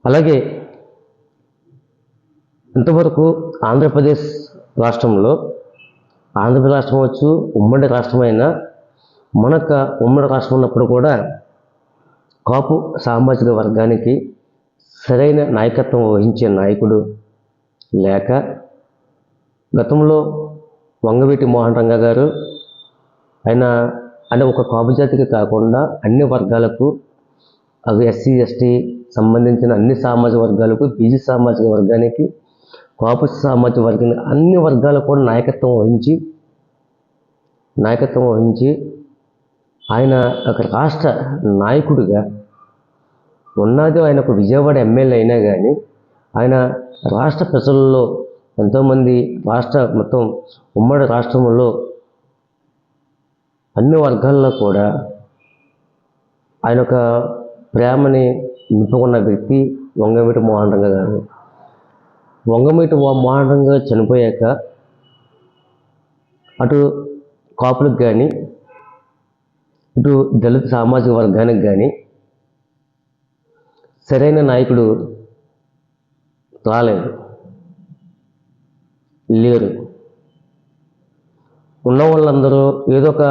అలాగే ఇంతవరకు ఆంధ్రప్రదేశ్ రాష్ట్రంలో ఆంధ్రప్రదేశ్ రాష్ట్రం వచ్చు ఉమ్మడి రాష్ట్రమైన మనకు ఉమ్మడి రాష్ట్రం ఉన్నప్పుడు కూడా కాపు సామాజిక వర్గానికి సరైన నాయకత్వం వహించే నాయకుడు లేక గతంలో వంగవీటి మోహన్ రంగా గారు ఆయన అంటే ఒక కాపు జాతికి కాకుండా అన్ని వర్గాలకు అవి ఎస్సీ ఎస్టీ సంబంధించిన అన్ని సామాజిక వర్గాలకు బీసీ సామాజిక వర్గానికి కాపు సామాజిక వర్గానికి అన్ని వర్గాలకు కూడా నాయకత్వం వహించి ఆయన ఒక రాష్ట్ర నాయకుడిగా ఉన్నది. ఆయన ఒక విజయవాడ ఎమ్మెల్యే అయినా కానీ ఆయన రాష్ట్ర ప్రజల్లో ఎంతోమంది మొత్తం ఉమ్మడి రాష్ట్రంలో అన్ని వర్గాల్లో కూడా ఆయన ఒక ప్రేమని నింపుకున్న వ్యక్తి వంగవీటి మోహన్ రంగా గారు. వంగవీటి మోహన్ రంగా చనిపోయాక అటు కాపులకు కానీ ఇటు దళిత సామాజిక వర్గానికి కానీ సరైన నాయకుడు లేరు. ఉన్న వాళ్ళందరూ ఏదో ఒక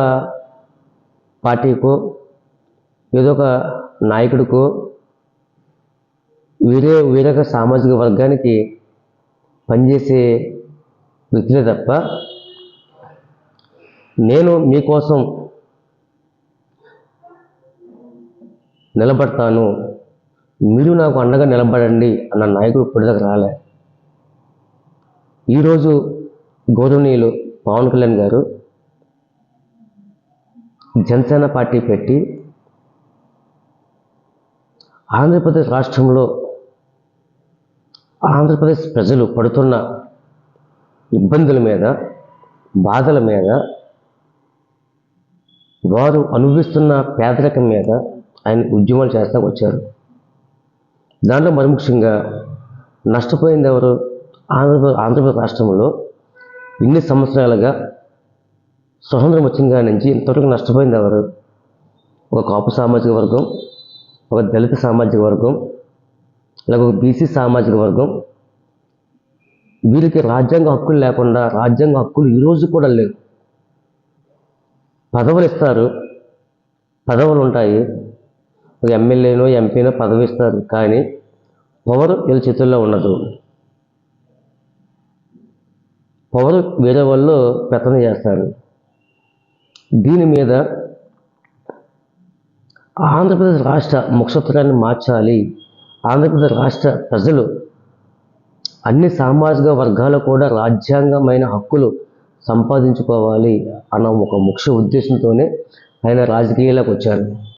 పార్టీకో ఏదో ఒక నాయకుడికో వేరే ఒక సామాజిక వర్గానికి పనిచేసే వ్యక్తులే తప్ప నేను మీకోసం నిలబడతాను, మీరు నాకు అండగా నిలబడండి అన్న నాయకుడు ఇప్పటిదాకా రాలే. ఈరోజు గౌరవనీయులు పవన్ కళ్యాణ్ గారు జనసేన పార్టీ పెట్టి ఆంధ్రప్రదేశ్ రాష్ట్రంలో ఆంధ్రప్రదేశ్ ప్రజలు పడుతున్న ఇబ్బందుల మీద, బాధల మీద, వారు అనుభవిస్తున్న పేదరికం మీద ఆయన ఉద్యమాలు చేస్తూ వచ్చారు. దాంట్లో మరి ముఖ్యంగా నష్టపోయింది ఎవరు? ఆంధ్రప్రదేశ్ రాష్ట్రంలో ఇన్ని సంవత్సరాలుగా స్వతంత్రం వచ్చిన కాడి నుంచి ఇంతవరకు నష్టపోయింది ఎవరు? ఒక కాపు సామాజిక వర్గం, ఒక దళిత సామాజిక వర్గం, అలాగే ఒక బీసీ సామాజిక వర్గం. వీరికి రాజ్యాంగ హక్కులు లేకుండా, రాజ్యాంగ హక్కులు ఈరోజు కూడా లేవు. పదవులు ఇస్తారు, పదవులు ఉంటాయి, ఒక ఎమ్మెల్యేనో ఎంపీనో పదవి ఇస్తారు, కానీ పవర్ వీళ్ళ చేతుల్లో ఉండదు. పవర్ వేరే వాళ్ళు పెత్తనం చేస్తారు. దీని మీద ఆంధ్రప్రదేశ్ రాష్ట్ర ముఖసూత్రాన్ని మార్చాలి. ఆంధ్రప్రదేశ్ రాష్ట్ర ప్రజలు అన్ని సామాజిక వర్గాలు కూడా రాజ్యాంగమైన హక్కులు సంపాదించుకోవాలి అన్న ఒక ముఖ్య ఉద్దేశంతోనే ఆయన రాజకీయాల్లోకి వచ్చారు.